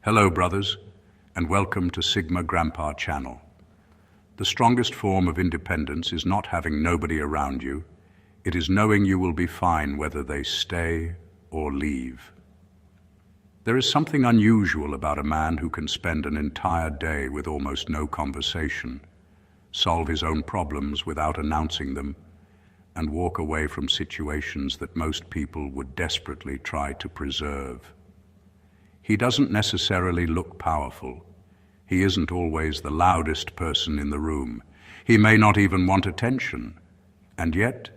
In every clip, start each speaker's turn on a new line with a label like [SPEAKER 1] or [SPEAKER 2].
[SPEAKER 1] Hello, brothers, and welcome to Sigma Grandpa Channel. The strongest form of independence is not having nobody around you. It is knowing you will be fine whether they stay or leave. There is something unusual about a man who can spend an entire day with almost no conversation, solve his own problems without announcing them, and walk away from situations that most people would desperately try to preserve. He doesn't necessarily look powerful. He isn't always the loudest person in the room. He may not even want attention. And yet,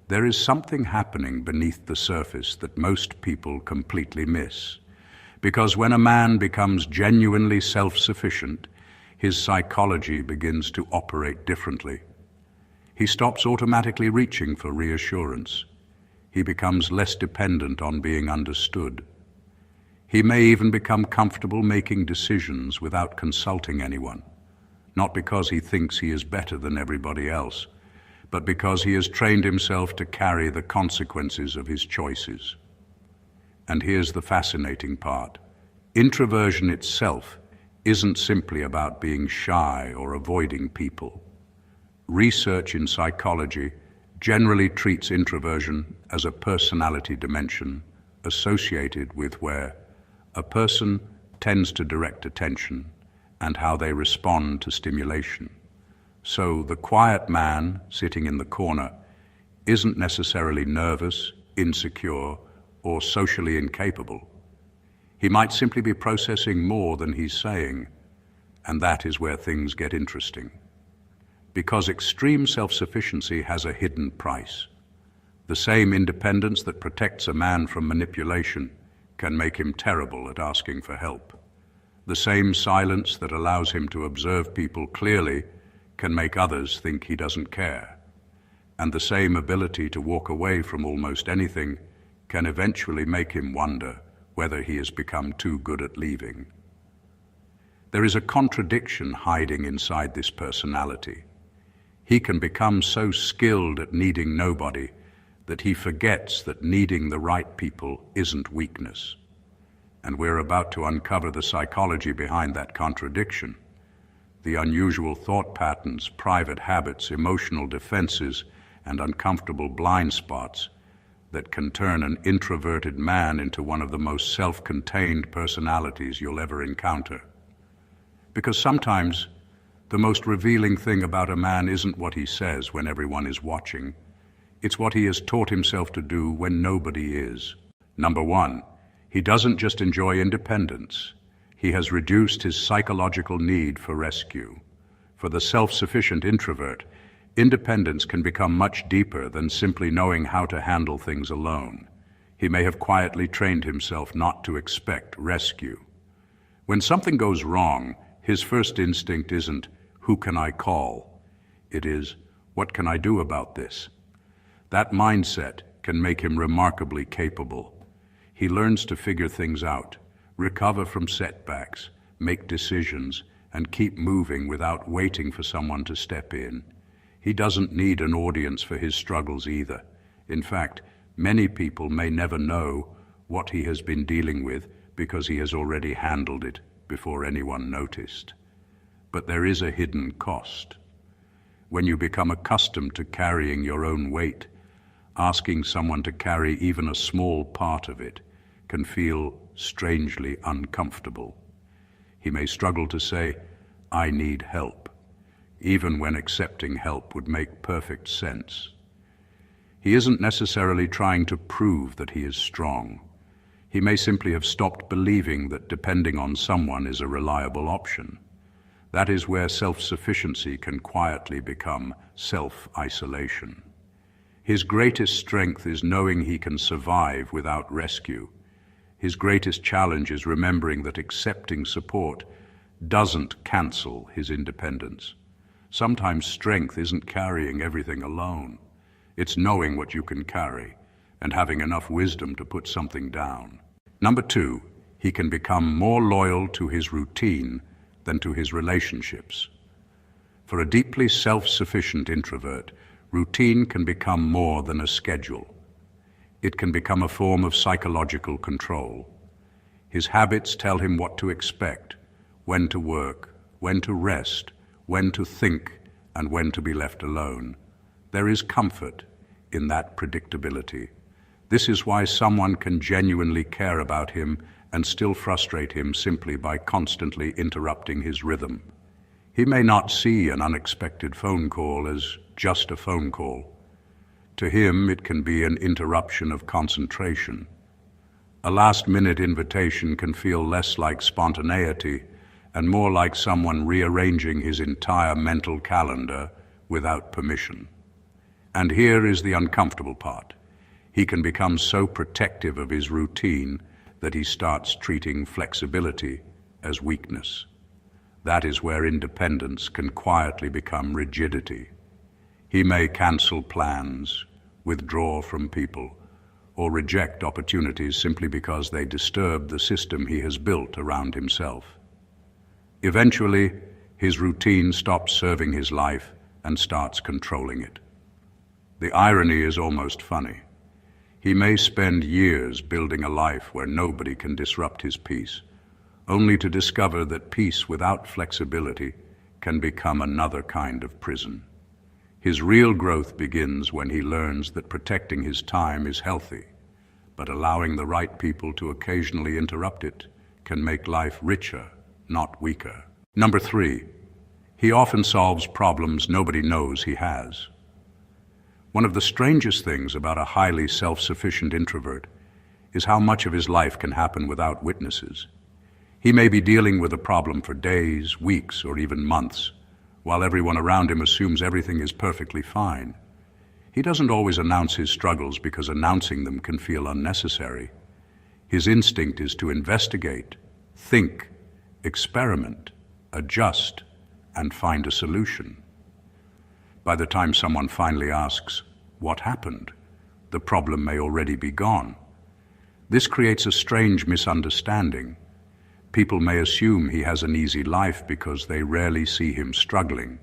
[SPEAKER 1] there is something happening beneath the surface that most people completely miss. Because when a man becomes genuinely self-sufficient, his psychology begins to operate differently. He stops automatically reaching for reassurance. He becomes less dependent on being understood. He may even become comfortable making decisions without consulting anyone, not because he thinks he is better than everybody else, but because he has trained himself to carry the consequences of his choices. And here's the fascinating part. Introversion itself isn't simply about being shy or avoiding people. Research in psychology generally treats introversion as a personality dimension associated with where a person tends to direct attention and how they respond to stimulation. So the quiet man sitting in the corner isn't necessarily nervous, insecure, or socially incapable. He might simply be processing more than he's saying, and that is where things get interesting. Because extreme self-sufficiency has a hidden price. The same independence that protects a man from manipulation can make him terrible at asking for help. The same silence that allows him to observe people clearly can make others think he doesn't care. And the same ability to walk away from almost anything can eventually make him wonder whether he has become too good at leaving. There is a contradiction hiding inside this personality. He can become so skilled at needing nobody that he forgets that needing the right people isn't weakness. And we're about to uncover the psychology behind that contradiction, the unusual thought patterns, private habits, emotional defenses, and uncomfortable blind spots that can turn an introverted man into one of the most self-contained personalities you'll ever encounter. Because sometimes the most revealing thing about a man isn't what he says when everyone is watching. It's what he has taught himself to do when nobody is. Number one, he doesn't just enjoy independence. He has reduced his psychological need for rescue. For the self-sufficient introvert, independence can become much deeper than simply knowing how to handle things alone. He may have quietly trained himself not to expect rescue. When something goes wrong, his first instinct isn't, "Who can I call?" It is, "What can I do about this?" That mindset can make him remarkably capable. He learns to figure things out, recover from setbacks, make decisions, and keep moving without waiting for someone to step in. He doesn't need an audience for his struggles either. In fact, many people may never know what he has been dealing with because he has already handled it before anyone noticed. But there is a hidden cost. When you become accustomed to carrying your own weight, asking someone to carry even a small part of it can feel strangely uncomfortable. He may struggle to say, "I need help," even when accepting help would make perfect sense. He isn't necessarily trying to prove that he is strong. He may simply have stopped believing that depending on someone is a reliable option. That is where self-sufficiency can quietly become self-isolation. His greatest strength is knowing he can survive without rescue. His greatest challenge is remembering that accepting support doesn't cancel his independence. Sometimes strength isn't carrying everything alone. It's knowing what you can carry and having enough wisdom to put something down. Number two, he can become more loyal to his routine than to his relationships. For a deeply self-sufficient introvert, routine can become more than a schedule. It can become a form of psychological control. His habits tell him what to expect, when to work, when to rest, when to think, and when to be left alone. There is comfort in that predictability. This is why someone can genuinely care about him and still frustrate him simply by constantly interrupting his rhythm. He may not see an unexpected phone call as just a phone call. To him, it can be an interruption of concentration. A last-minute invitation can feel less like spontaneity and more like someone rearranging his entire mental calendar without permission. And here is the uncomfortable part. He can become so protective of his routine that he starts treating flexibility as weakness. That is where independence can quietly become rigidity. He may cancel plans, withdraw from people, or reject opportunities simply because they disturb the system he has built around himself. Eventually, his routine stops serving his life and starts controlling it. The irony is almost funny. He may spend years building a life where nobody can disrupt his peace, only to discover that peace without flexibility can become another kind of prison. His real growth begins when he learns that protecting his time is healthy, but allowing the right people to occasionally interrupt it can make life richer, not weaker. Number 3, he often solves problems nobody knows he has. One of the strangest things about a highly self-sufficient introvert is how much of his life can happen without witnesses. He may be dealing with a problem for days, weeks, or even months, while everyone around him assumes everything is perfectly fine. He doesn't always announce his struggles because announcing them can feel unnecessary. His instinct is to investigate, think, experiment, adjust, and find a solution. By the time someone finally asks, "What happened?" the problem may already be gone. This creates a strange misunderstanding. People may assume he has an easy life because they rarely see him struggling.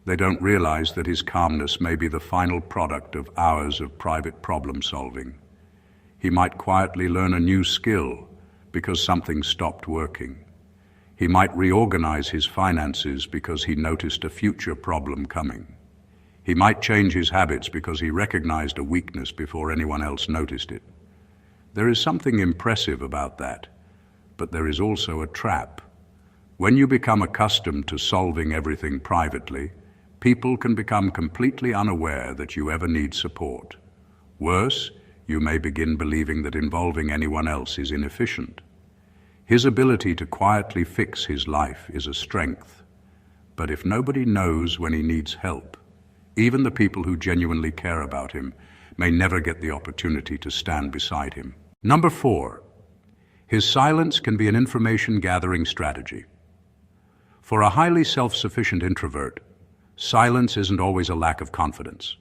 [SPEAKER 1] They don't realize that his calmness may be the final product of hours of private problem solving. He might quietly learn a new skill because something stopped working. He might reorganize his finances because he noticed a future problem coming. He might change his habits because he recognized a weakness before anyone else noticed it. There is something impressive about that, but there is also a trap. When you become accustomed to solving everything privately, people can become completely unaware that you ever need support. Worse, you may begin believing that involving anyone else is inefficient. His ability to quietly fix his life is a strength, but if nobody knows when he needs help, even the people who genuinely care about him may never get the opportunity to stand beside him. Number 4, his silence can be an information-gathering strategy. For a highly self-sufficient introvert, silence isn't always a lack of confidence.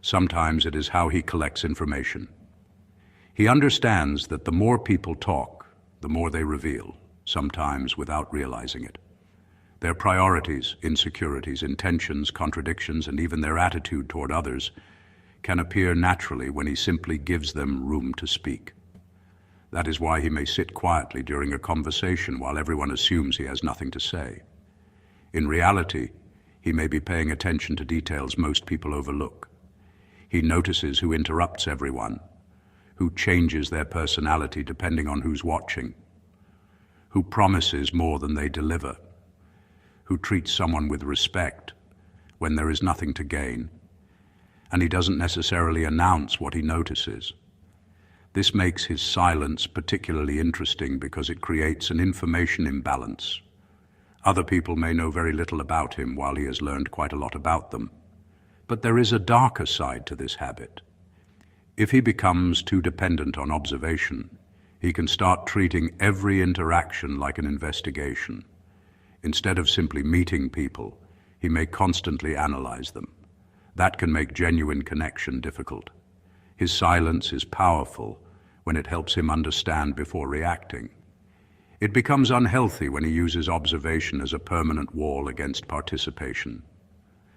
[SPEAKER 1] Sometimes it is how he collects information. He understands that the more people talk, the more they reveal, sometimes without realizing it. Their priorities, insecurities, intentions, contradictions, and even their attitude toward others can appear naturally when he simply gives them room to speak. That is why he may sit quietly during a conversation while everyone assumes he has nothing to say. In reality, he may be paying attention to details most people overlook. He notices who interrupts everyone, who changes their personality depending on who's watching, who promises more than they deliver, who treats someone with respect when there is nothing to gain, and he doesn't necessarily announce what he notices. This makes his silence particularly interesting because it creates an information imbalance. Other people may know very little about him while he has learned quite a lot about them. But there is a darker side to this habit. If he becomes too dependent on observation, he can start treating every interaction like an investigation. Instead of simply meeting people, he may constantly analyze them. That can make genuine connection difficult. His silence is powerful when it helps him understand before reacting. It becomes unhealthy when he uses observation as a permanent wall against participation.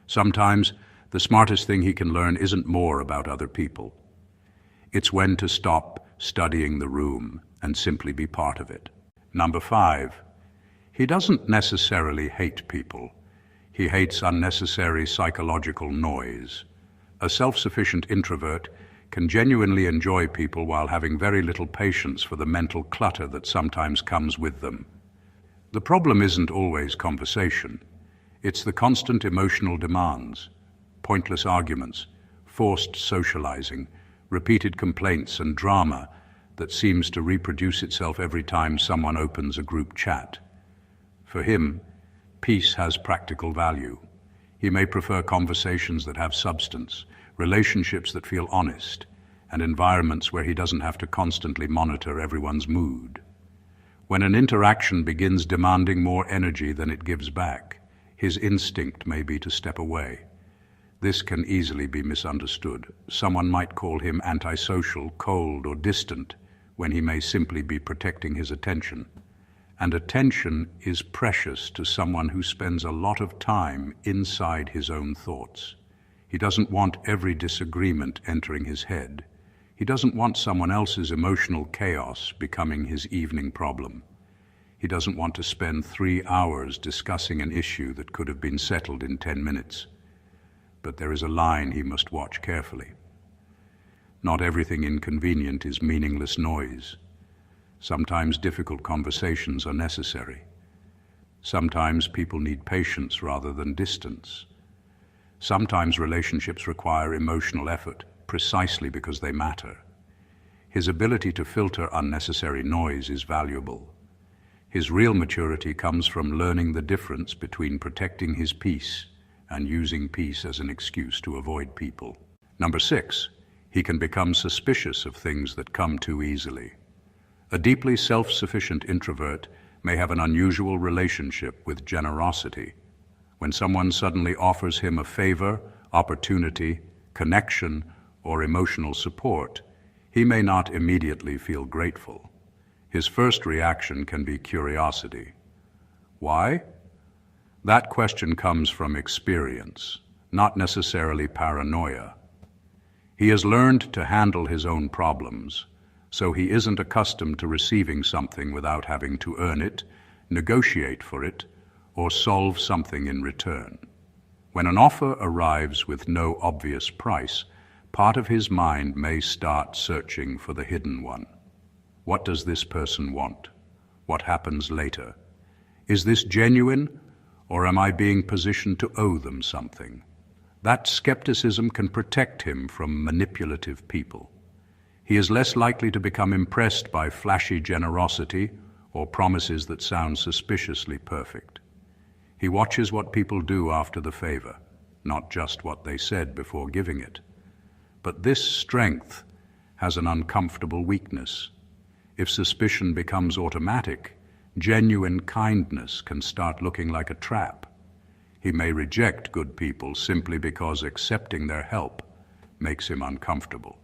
[SPEAKER 1] Sometimes, the smartest thing he can learn isn't more about other people. It's when to stop studying the room and simply be part of it. Number 5, he doesn't necessarily hate people. He hates unnecessary psychological noise. A self-sufficient introvert can genuinely enjoy people while having very little patience for the mental clutter that sometimes comes with them. The problem isn't always conversation. It's the constant emotional demands, pointless arguments, forced socializing, repeated complaints and drama that seems to reproduce itself every time someone opens a group chat. For him, peace has practical value. He may prefer conversations that have substance, relationships that feel honest, and environments where he doesn't have to constantly monitor everyone's mood. When an interaction begins demanding more energy than it gives back, his instinct may be to step away. This can easily be misunderstood. Someone might call him antisocial, cold, or distant, when he may simply be protecting his attention. And attention is precious to someone who spends a lot of time inside his own thoughts. He doesn't want every disagreement entering his head. He doesn't want someone else's emotional chaos becoming his evening problem. He doesn't want to spend 3 hours discussing an issue that could have been settled in 10 minutes. But there is a line he must watch carefully. Not everything inconvenient is meaningless noise. Sometimes difficult conversations are necessary. Sometimes people need patience rather than distance. Sometimes relationships require emotional effort, precisely because they matter. His ability to filter unnecessary noise is valuable. His real maturity comes from learning the difference between protecting his peace and using peace as an excuse to avoid people. Number 6, he can become suspicious of things that come too easily. A deeply self-sufficient introvert may have an unusual relationship with generosity. When someone suddenly offers him a favor, opportunity, connection, or emotional support, he may not immediately feel grateful. His first reaction can be curiosity. Why? That question comes from experience, not necessarily paranoia. He has learned to handle his own problems, so he isn't accustomed to receiving something without having to earn it, negotiate for it, or solve something in return. When an offer arrives with no obvious price, part of his mind may start searching for the hidden one. What does this person want? What happens later? Is this genuine, or am I being positioned to owe them something? That skepticism can protect him from manipulative people. He is less likely to become impressed by flashy generosity or promises that sound suspiciously perfect. He watches what people do after the favor, not just what they said before giving it. But this strength has an uncomfortable weakness. If suspicion becomes automatic, genuine kindness can start looking like a trap. He may reject good people simply because accepting their help makes him uncomfortable.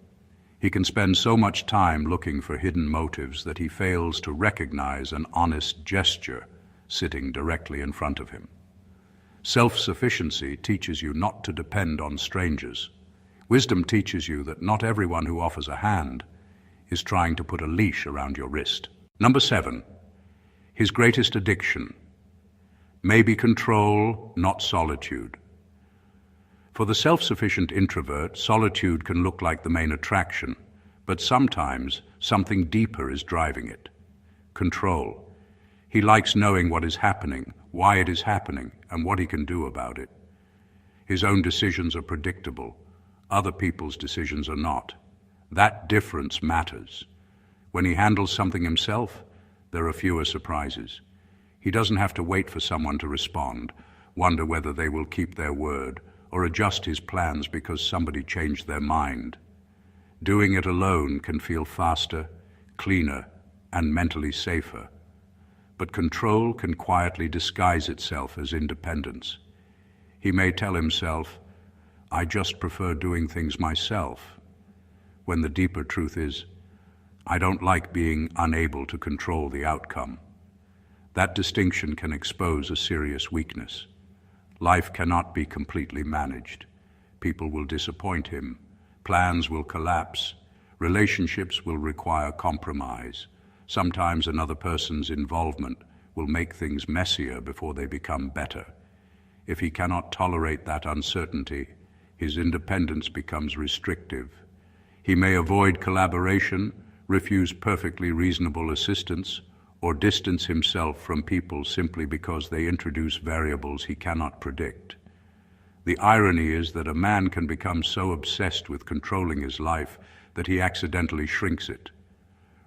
[SPEAKER 1] He can spend so much time looking for hidden motives that he fails to recognize an honest gesture sitting directly in front of him. Self-sufficiency teaches you not to depend on strangers. Wisdom teaches you that not everyone who offers a hand is trying to put a leash around your wrist. Number 7, his greatest addiction may be control, not solitude. For the self-sufficient introvert, solitude can look like the main attraction, but sometimes something deeper is driving it. Control. He likes knowing what is happening, why it is happening, and what he can do about it. His own decisions are predictable. Other people's decisions are not. That difference matters. When he handles something himself, there are fewer surprises. He doesn't have to wait for someone to respond, wonder whether they will keep their word, or adjust his plans because somebody changed their mind. Doing it alone can feel faster, cleaner, and mentally safer. But control can quietly disguise itself as independence. He may tell himself, "I just prefer doing things myself," when the deeper truth is, "I don't like being unable to control the outcome." That distinction can expose a serious weakness. Life cannot be completely managed. People will disappoint him. Plans will collapse. Relationships will require compromise. Sometimes another person's involvement will make things messier before they become better. If he cannot tolerate that uncertainty, his independence becomes restrictive. He may avoid collaboration, refuse perfectly reasonable assistance, or distance himself from people simply because they introduce variables he cannot predict. The irony is that a man can become so obsessed with controlling his life that he accidentally shrinks it.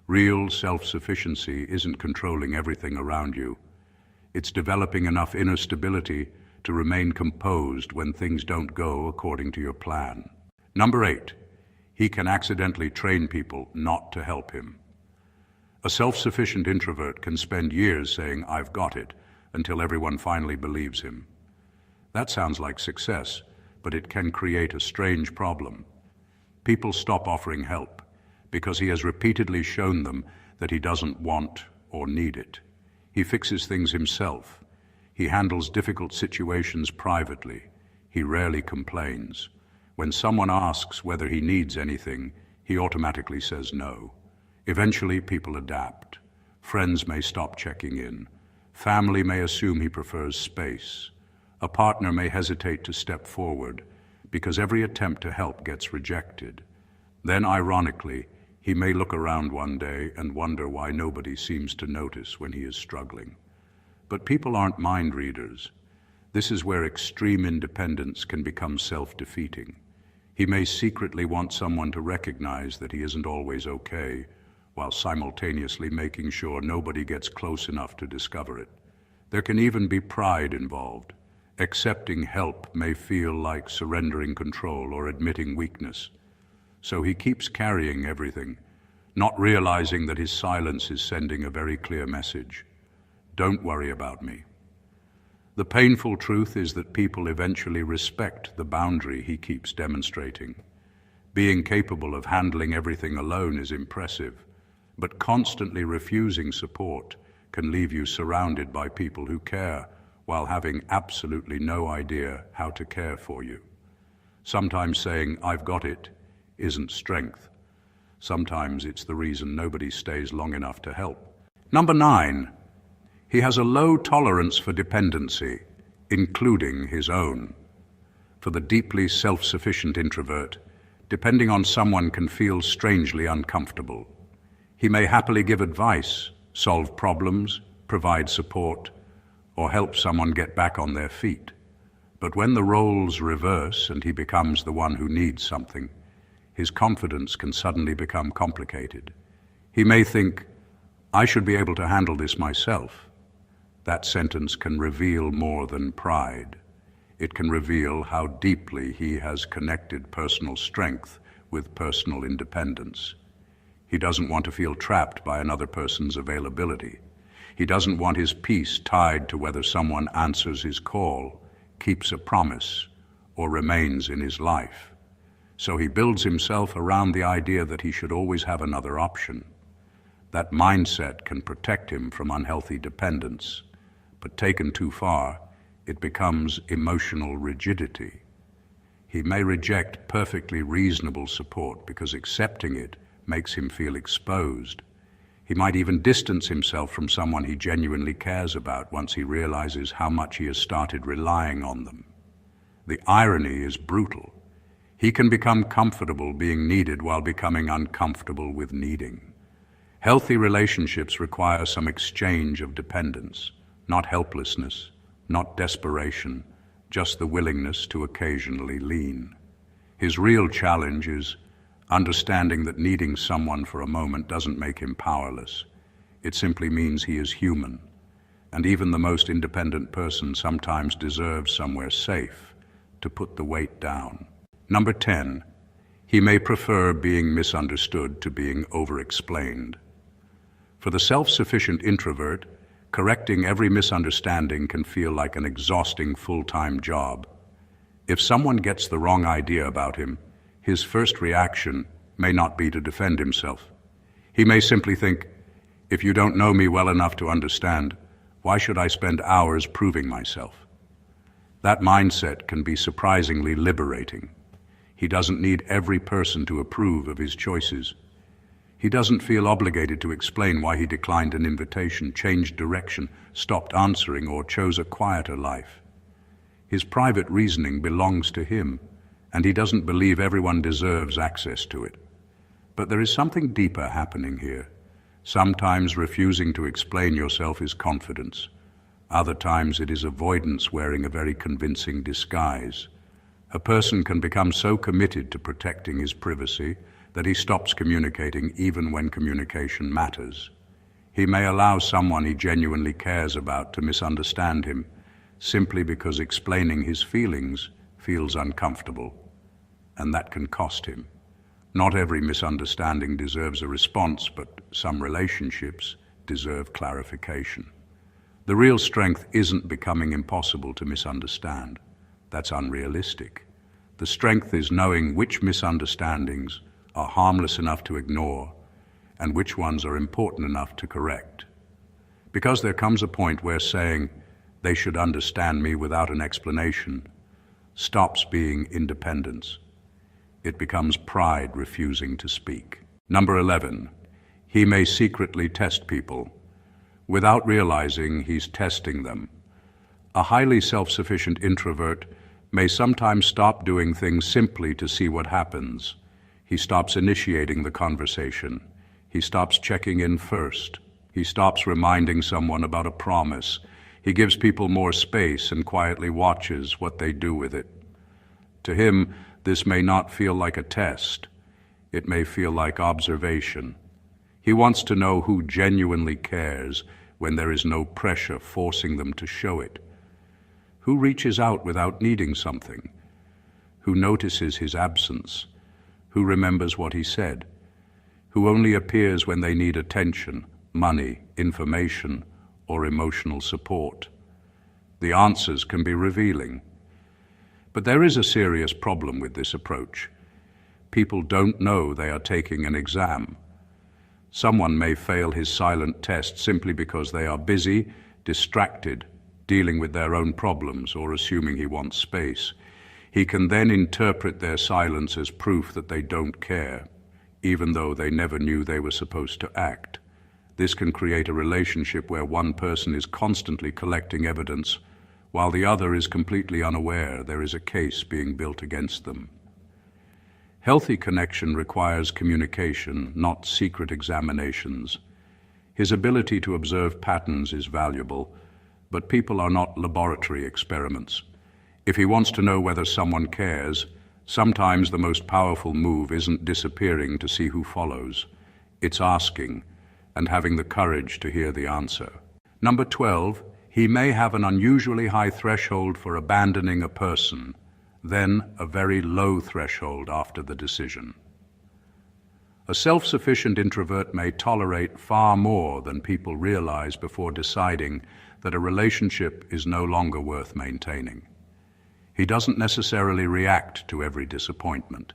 [SPEAKER 1] Real self-sufficiency isn't controlling everything around you. It's developing enough inner stability to remain composed when things don't go according to your plan. Number 8, he can accidentally train people not to help him. A self-sufficient introvert can spend years saying, "I've got it," until everyone finally believes him. That sounds like success, but it can create a strange problem. People stop offering help because he has repeatedly shown them that he doesn't want or need it. He fixes things himself. He handles difficult situations privately. He rarely complains. When someone asks whether he needs anything, he automatically says no. Eventually, people adapt. Friends may stop checking in. Family may assume he prefers space. A partner may hesitate to step forward because every attempt to help gets rejected. Then, ironically, he may look around one day and wonder why nobody seems to notice when he is struggling. But people aren't mind readers. This is where extreme independence can become self-defeating. He may secretly want someone to recognize that he isn't always okay, while simultaneously making sure nobody gets close enough to discover it. There can even be pride involved. Accepting help may feel like surrendering control or admitting weakness. So he keeps carrying everything, not realizing that his silence is sending a very clear message. Don't worry about me. The painful truth is that people eventually respect the boundary he keeps demonstrating. Being capable of handling everything alone is impressive, but constantly refusing support can leave you surrounded by people who care while having absolutely no idea how to care for you. Sometimes saying, "I've got it," isn't strength. Sometimes it's the reason nobody stays long enough to help. Number 9, he has a low tolerance for dependency, including his own. For the deeply self-sufficient introvert, depending on someone can feel strangely uncomfortable. He may happily give advice, solve problems, provide support, or help someone get back on their feet. But when the roles reverse and he becomes the one who needs something, his confidence can suddenly become complicated. He may think, "I should be able to handle this myself." That sentence can reveal more than pride. It can reveal how deeply he has connected personal strength with personal independence. He doesn't want to feel trapped by another person's availability. He doesn't want his peace tied to whether someone answers his call, keeps a promise, or remains in his life. So he builds himself around the idea that he should always have another option. That mindset can protect him from unhealthy dependence, but taken too far, it becomes emotional rigidity. He may reject perfectly reasonable support because accepting it makes him feel exposed. He might even distance himself from someone he genuinely cares about once he realizes how much he has started relying on them. The irony is brutal. He can become comfortable being needed while becoming uncomfortable with needing. Healthy relationships require some exchange of dependence, not helplessness, not desperation, just the willingness to occasionally lean. His real challenge is understanding that needing someone for a moment doesn't make him powerless. It simply means he is human, and even the most independent person sometimes deserves somewhere safe to put the weight down. Number 10, he may prefer being misunderstood to being over-explained. For the self-sufficient introvert, correcting every misunderstanding can feel like an exhausting full-time job. If someone gets the wrong idea about him, his first reaction may not be to defend himself. He may simply think, "If you don't know me well enough to understand, why should I spend hours proving myself?" That mindset can be surprisingly liberating. He doesn't need every person to approve of his choices. He doesn't feel obligated to explain why he declined an invitation, changed direction, stopped answering, or chose a quieter life. His private reasoning belongs to him, and he doesn't believe everyone deserves access to it. But there is something deeper happening here. Sometimes refusing to explain yourself is confidence. Other times it is avoidance wearing a very convincing disguise. A person can become so committed to protecting his privacy that he stops communicating even when communication matters. He may allow someone he genuinely cares about to misunderstand him simply because explaining his feelings feels uncomfortable, and that can cost him. Not every misunderstanding deserves a response, but some relationships deserve clarification. The real strength isn't becoming impossible to misunderstand. That's unrealistic. The strength is knowing which misunderstandings are harmless enough to ignore and which ones are important enough to correct. Because there comes a point where saying, "They should understand me without an explanation," stops being independence. It becomes pride refusing to speak. Number 11, he may secretly test people. Without realizing he's testing them. A highly self-sufficient introvert may sometimes stop doing things simply to see what happens. He stops initiating the conversation. He stops checking in first. He stops reminding someone about a promise. He gives people more space and quietly watches what they do with it. To him, this may not feel like a test. It may feel like observation. He wants to know who genuinely cares when there is no pressure forcing them to show it. Who reaches out without needing something? Who notices his absence? Who remembers what he said? Who only appears when they need attention, money, information, or emotional support? The answers can be revealing. But there is a serious problem with this approach. People don't know they are taking an exam. Someone may fail his silent test simply because they are busy, distracted, dealing with their own problems or assuming he wants space. He can then interpret their silence as proof that they don't care, even though they never knew they were supposed to act. This can create a relationship where one person is constantly collecting evidence, while the other is completely unaware there is a case being built against them. Healthy connection requires communication, not secret examinations. His ability to observe patterns is valuable, but people are not laboratory experiments. If he wants to know whether someone cares, sometimes the most powerful move isn't disappearing to see who follows. It's asking and having the courage to hear the answer. Number 12, he may have an unusually high threshold for abandoning a person, then a very low threshold after the decision. A self-sufficient introvert may tolerate far more than people realize before deciding that a relationship is no longer worth maintaining. He doesn't necessarily react to every disappointment.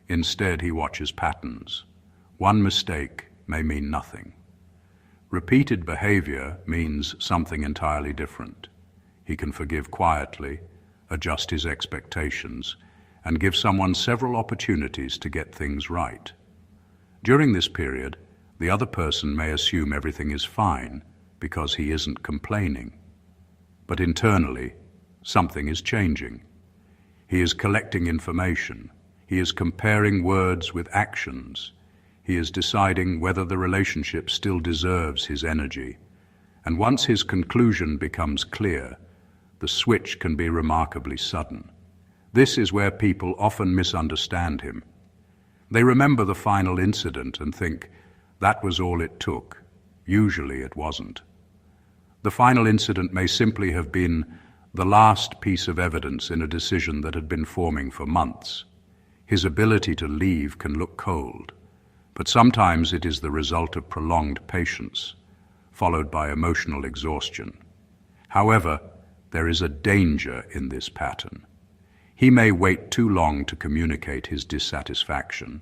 [SPEAKER 1] Instead, he watches patterns. One mistake may mean nothing. Repeated behavior means something entirely different. He can forgive quietly, adjust his expectations, and give someone several opportunities to get things right. During this period, the other person may assume everything is fine because he isn't complaining. But internally, something is changing. He is collecting information. He is comparing words with actions. He is deciding whether the relationship still deserves his energy. And once his conclusion becomes clear, the switch can be remarkably sudden. This is where people often misunderstand him. They remember the final incident and think, that was all it took. Usually it wasn't. The final incident may simply have been the last piece of evidence in a decision that had been forming for months. His ability to leave can look cold, but sometimes it is the result of prolonged patience, followed by emotional exhaustion. However, there is a danger in this pattern. He may wait too long to communicate his dissatisfaction,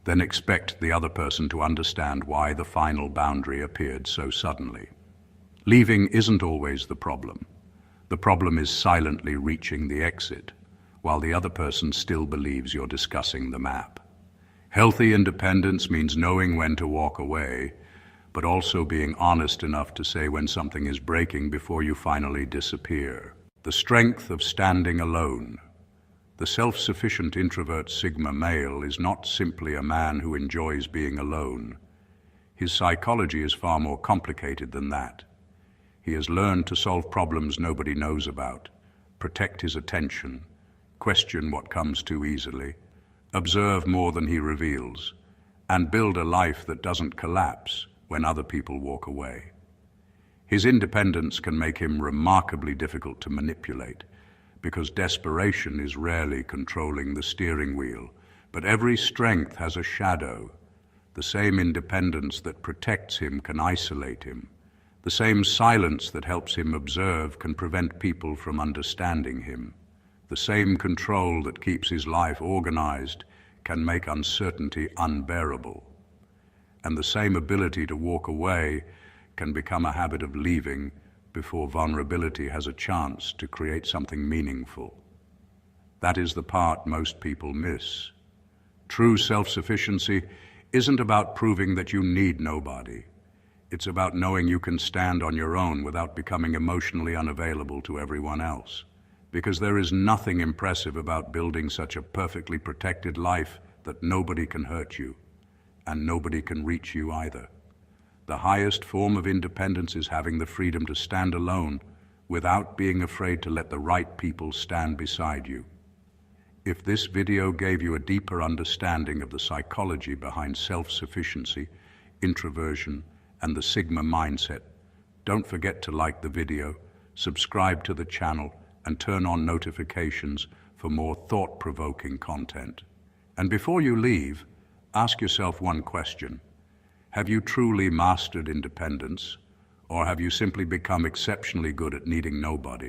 [SPEAKER 1] then expect the other person to understand why the final boundary appeared so suddenly. Leaving isn't always the problem. The problem is silently reaching the exit, while the other person still believes you're discussing the map. Healthy independence means knowing when to walk away, but also being honest enough to say when something is breaking before you finally disappear. The strength of standing alone. The self-sufficient introvert Sigma male is not simply a man who enjoys being alone. His psychology is far more complicated than that. He has learned to solve problems nobody knows about, protect his attention, question what comes too easily, observe more than he reveals, and build a life that doesn't collapse when other people walk away. His independence can make him remarkably difficult to manipulate, because desperation is rarely controlling the steering wheel, but every strength has a shadow. The same independence that protects him can isolate him. The same silence that helps him observe can prevent people from understanding him. The same control that keeps his life organized can make uncertainty unbearable. And the same ability to walk away can become a habit of leaving before vulnerability has a chance to create something meaningful. That is the part most people miss. True self-sufficiency isn't about proving that you need nobody. It's about knowing you can stand on your own without becoming emotionally unavailable to everyone else. Because there is nothing impressive about building such a perfectly protected life that nobody can hurt you, and nobody can reach you either. The highest form of independence is having the freedom to stand alone without being afraid to let the right people stand beside you. If this video gave you a deeper understanding of the psychology behind self-sufficiency, introversion, and the Sigma mindset, don't forget to like the video, subscribe to the channel, and turn on notifications for more thought-provoking content. And before you leave, ask yourself one question. Have you truly mastered independence, or have you simply become exceptionally good at needing nobody?